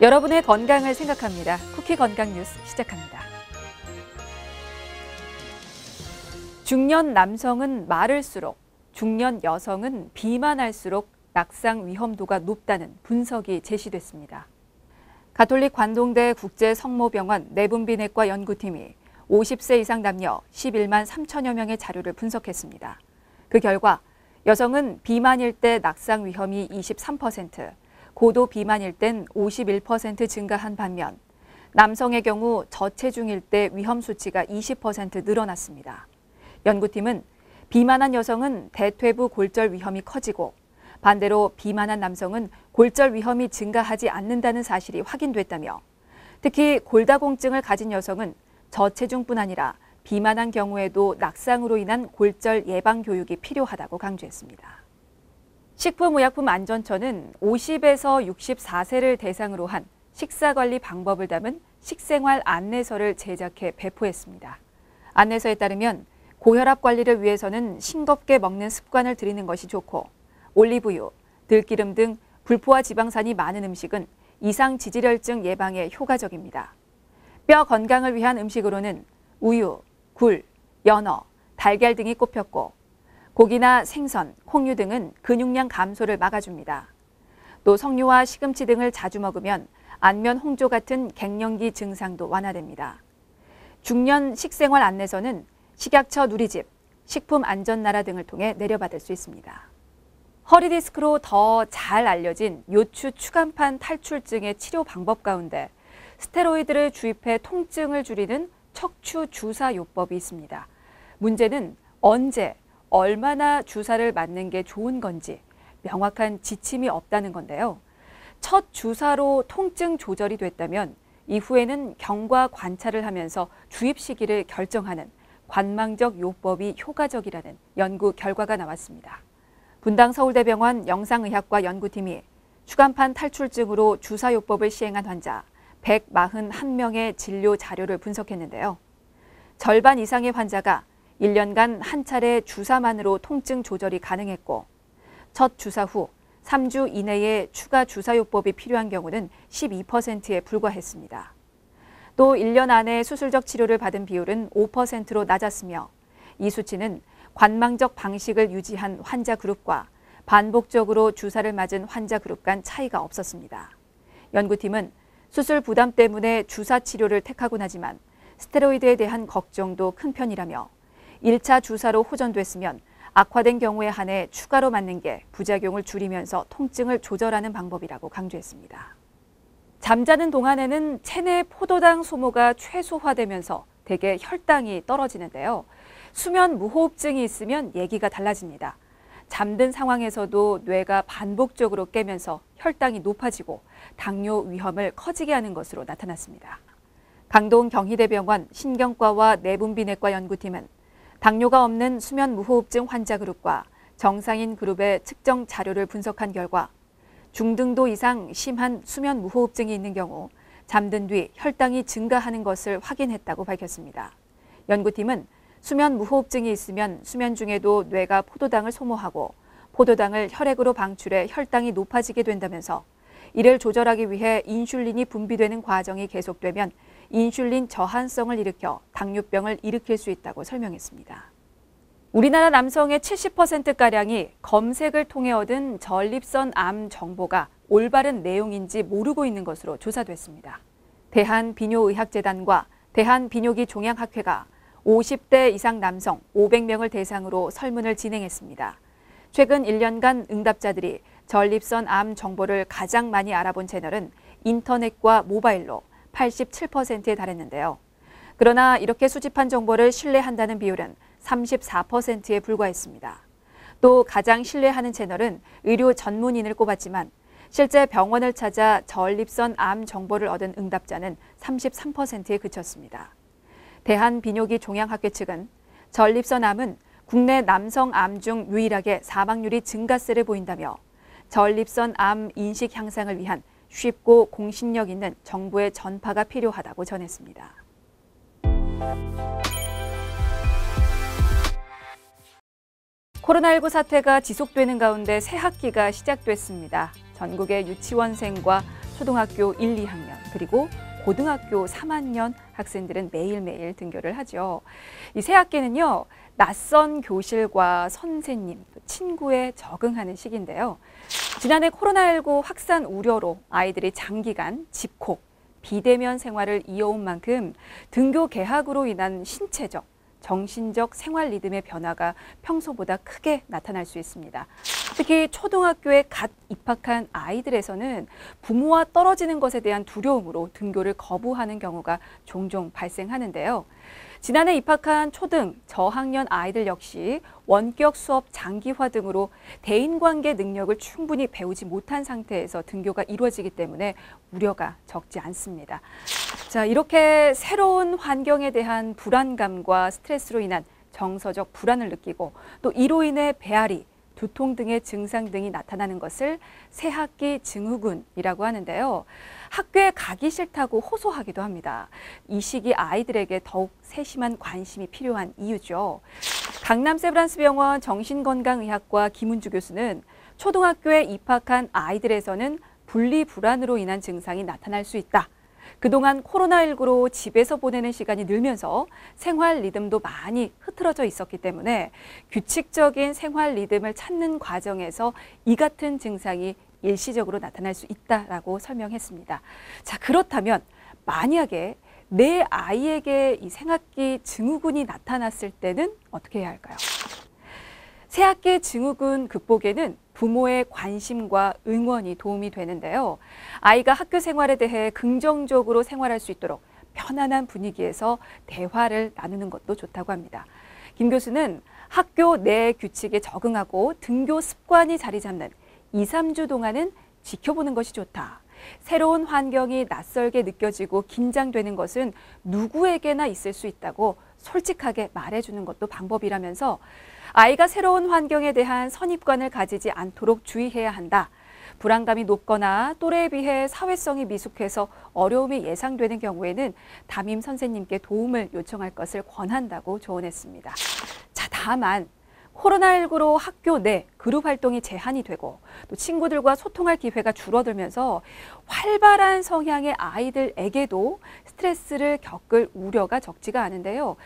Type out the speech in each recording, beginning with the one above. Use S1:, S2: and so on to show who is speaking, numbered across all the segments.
S1: 여러분의 건강을 생각합니다. 쿠키 건강 뉴스 시작합니다. 중년 남성은 마를수록, 중년 여성은 비만할수록 낙상 위험도가 높다는 분석이 제시됐습니다. 가톨릭 관동대 국제성모병원 내분비내과 연구팀이 50세 이상 남녀 11만 3천여 명의 자료를 분석했습니다. 그 결과 여성은 비만일 때 낙상 위험이 23%, 고도 비만일 땐 51% 증가한 반면 남성의 경우 저체중일 때 위험 수치가 20% 늘어났습니다. 연구팀은 비만한 여성은 대퇴부 골절 위험이 커지고 반대로 비만한 남성은 골절 위험이 증가하지 않는다는 사실이 확인됐다며 특히 골다공증을 가진 여성은 저체중뿐 아니라 비만한 경우에도 낙상으로 인한 골절 예방 교육이 필요하다고 강조했습니다. 식품의약품안전처는 50에서 64세를 대상으로 한 식사관리 방법을 담은 식생활 안내서를 제작해 배포했습니다. 안내서에 따르면 고혈압 관리를 위해서는 싱겁게 먹는 습관을 들이는 것이 좋고 올리브유, 들기름 등 불포화 지방산이 많은 음식은 이상 지질혈증 예방에 효과적입니다. 뼈 건강을 위한 음식으로는 우유, 굴, 연어, 달걀 등이 꼽혔고 고기나 생선, 콩류 등은 근육량 감소를 막아줍니다. 또 석류와 시금치 등을 자주 먹으면 안면 홍조 같은 갱년기 증상도 완화됩니다. 중년 식생활 안내서는 식약처 누리집, 식품안전나라 등을 통해 내려받을 수 있습니다. 허리 디스크로 더 잘 알려진 요추 추간판 탈출증의 치료 방법 가운데 스테로이드를 주입해 통증을 줄이는 척추 주사 요법이 있습니다. 문제는 언제, 얼마나 주사를 맞는 게 좋은 건지 명확한 지침이 없다는 건데요. 첫 주사로 통증 조절이 됐다면 이후에는 경과 관찰을 하면서 주입 시기를 결정하는 관망적 요법이 효과적이라는 연구 결과가 나왔습니다. 분당 서울대병원 영상의학과 연구팀이 추간판 탈출증으로 주사 요법을 시행한 환자 141명의 진료 자료를 분석했는데요. 절반 이상의 환자가 1년간 한 차례 주사만으로 통증 조절이 가능했고 첫 주사 후 3주 이내에 추가 주사요법이 필요한 경우는 12%에 불과했습니다. 또 1년 안에 수술적 치료를 받은 비율은 5%로 낮았으며 이 수치는 관망적 방식을 유지한 환자 그룹과 반복적으로 주사를 맞은 환자 그룹 간 차이가 없었습니다. 연구팀은 수술 부담 때문에 주사 치료를 택하곤 하지만 스테로이드에 대한 걱정도 큰 편이라며 1차 주사로 호전됐으면 악화된 경우에 한해 추가로 맞는 게 부작용을 줄이면서 통증을 조절하는 방법이라고 강조했습니다. 잠자는 동안에는 체내 포도당 소모가 최소화되면서 대개 혈당이 떨어지는데요. 수면 무호흡증이 있으면 얘기가 달라집니다. 잠든 상황에서도 뇌가 반복적으로 깨면서 혈당이 높아지고 당뇨 위험을 커지게 하는 것으로 나타났습니다. 강동 경희대병원 신경과와 내분비내과 연구팀은 당뇨가 없는 수면 무호흡증 환자 그룹과 정상인 그룹의 측정 자료를 분석한 결과 중등도 이상 심한 수면 무호흡증이 있는 경우 잠든 뒤 혈당이 증가하는 것을 확인했다고 밝혔습니다. 연구팀은 수면 무호흡증이 있으면 수면 중에도 뇌가 포도당을 소모하고 포도당을 혈액으로 방출해 혈당이 높아지게 된다면서 이를 조절하기 위해 인슐린이 분비되는 과정이 계속되면 인슐린 저항성을 일으켜 당뇨병을 일으킬 수 있다고 설명했습니다. 우리나라 남성의 70%가량이 검색을 통해 얻은 전립선 암 정보가 올바른 내용인지 모르고 있는 것으로 조사됐습니다. 대한비뇨의학재단과 대한비뇨기 종양학회가 50대 이상 남성 500명을 대상으로 설문을 진행했습니다. 최근 1년간 응답자들이 전립선 암 정보를 가장 많이 알아본 채널은 인터넷과 모바일로 87%에 달했는데요. 그러나 이렇게 수집한 정보를 신뢰한다는 비율은 34%에 불과했습니다. 또 가장 신뢰하는 채널은 의료 전문인을 꼽았지만 실제 병원을 찾아 전립선 암 정보를 얻은 응답자는 33%에 그쳤습니다. 대한비뇨기 종양학회 측은 전립선 암은 국내 남성 암 중 유일하게 사망률이 증가세를 보인다며 전립선 암 인식 향상을 위한 쉽고 공신력 있는 정보의 전파가 필요하다고 전했습니다. 코로나19 사태가 지속되는 가운데 새 학기가 시작됐습니다. 전국의 유치원생과 초등학교 1, 2학년 그리고 고등학교 3학년 학생들은 매일매일 등교를 하죠. 이 새 학기는요, 낯선 교실과 선생님, 친구에 적응하는 시기인데요. 지난해 코로나19 확산 우려로 아이들이 장기간 집콕, 비대면 생활을 이어온 만큼 등교 개학으로 인한 신체적, 정신적 생활 리듬의 변화가 평소보다 크게 나타날 수 있습니다. 특히 초등학교에 갓 입학한 아이들에서는 부모와 떨어지는 것에 대한 두려움으로 등교를 거부하는 경우가 종종 발생하는데요. 지난해 입학한 초등, 저학년 아이들 역시 원격 수업 장기화 등으로 대인관계 능력을 충분히 배우지 못한 상태에서 등교가 이루어지기 때문에 우려가 적지 않습니다. 자, 이렇게 새로운 환경에 대한 불안감과 스트레스로 인한 정서적 불안을 느끼고 또 이로 인해 배앓이, 두통 등의 증상 등이 나타나는 것을 새학기 증후군이라고 하는데요. 학교에 가기 싫다고 호소하기도 합니다. 이 시기 아이들에게 더욱 세심한 관심이 필요한 이유죠. 강남 세브란스병원 정신건강의학과 김은주 교수는 초등학교에 입학한 아이들에서는 분리불안으로 인한 증상이 나타날 수 있다. 그동안 코로나19로 집에서 보내는 시간이 늘면서 생활 리듬도 많이 흐트러져 있었기 때문에 규칙적인 생활 리듬을 찾는 과정에서 이 같은 증상이 일시적으로 나타날 수 있다라고 설명했습니다. 자, 그렇다면 만약에 내 아이에게 이 새학기 증후군이 나타났을 때는 어떻게 해야 할까요? 새학기 증후군 극복에는 부모의 관심과 응원이 도움이 되는데요. 아이가 학교 생활에 대해 긍정적으로 생활할 수 있도록 편안한 분위기에서 대화를 나누는 것도 좋다고 합니다. 김 교수는 학교 내 규칙에 적응하고 등교 습관이 자리 잡는 2, 3주 동안은 지켜보는 것이 좋다. 새로운 환경이 낯설게 느껴지고 긴장되는 것은 누구에게나 있을 수 있다고 솔직하게 말해주는 것도 방법이라면서 아이가 새로운 환경에 대한 선입관을 가지지 않도록 주의해야 한다. 불안감이 높거나 또래에 비해 사회성이 미숙해서 어려움이 예상되는 경우에는 담임 선생님께 도움을 요청할 것을 권한다고 조언했습니다. 자, 다만 코로나19로 학교 내 그룹 활동이 제한이 되고 또 친구들과 소통할 기회가 줄어들면서 활발한 성향의 아이들에게도 스트레스를 겪을 우려가 적지가 않은데요.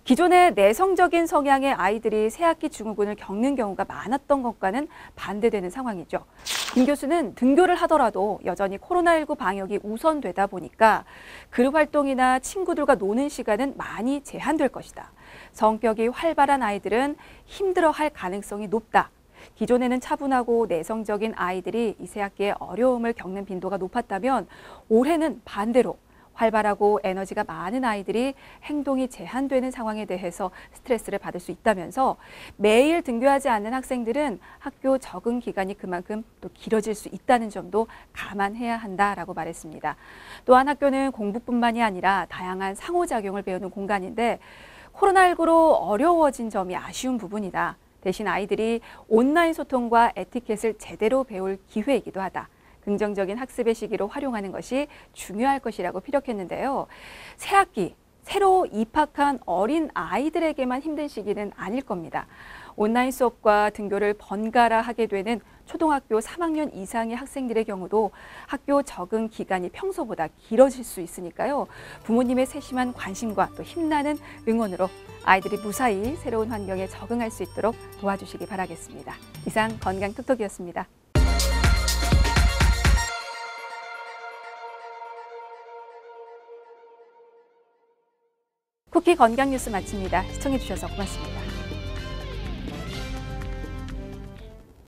S1: 기존의 내성적인 성향의 아이들이 새학기 증후군을 겪는 경우가 많았던 것과는 반대되는 상황이죠. 김 교수는 등교를 하더라도 여전히 코로나19 방역이 우선되다 보니까 그룹 활동이나 친구들과 노는 시간은 많이 제한될 것이다. 성격이 활발한 아이들은 힘들어할 가능성이 높다. 기존에는 차분하고 내성적인 아이들이 이 새학기에 어려움을 겪는 빈도가 높았다면 올해는 반대로 활발하고 에너지가 많은 아이들이 행동이 제한되는 상황에 대해서 스트레스를 받을 수 있다면서 매일 등교하지 않는 학생들은 학교 적응 기간이 그만큼 또 길어질 수 있다는 점도 감안해야 한다라고 말했습니다. 또한 학교는 공부뿐만이 아니라 다양한 상호작용을 배우는 공간인데 코로나19로 어려워진 점이 아쉬운 부분이다. 대신 아이들이 온라인 소통과 에티켓을 제대로 배울 기회이기도 하다. 긍정적인 학습의 시기로 활용하는 것이 중요할 것이라고 피력했는데요. 새학기, 새로 입학한 어린 아이들에게만 힘든 시기는 아닐 겁니다. 온라인 수업과 등교를 번갈아 하게 되는 초등학교 3학년 이상의 학생들의 경우도 학교 적응 기간이 평소보다 길어질 수 있으니까요. 부모님의 세심한 관심과 또 힘나는 응원으로 아이들이 무사히 새로운 환경에 적응할 수 있도록 도와주시기 바라겠습니다. 이상 건강톡톡이었습니다. 쿠키 건강 뉴스 마칩니다. 시청해주셔서 고맙습니다.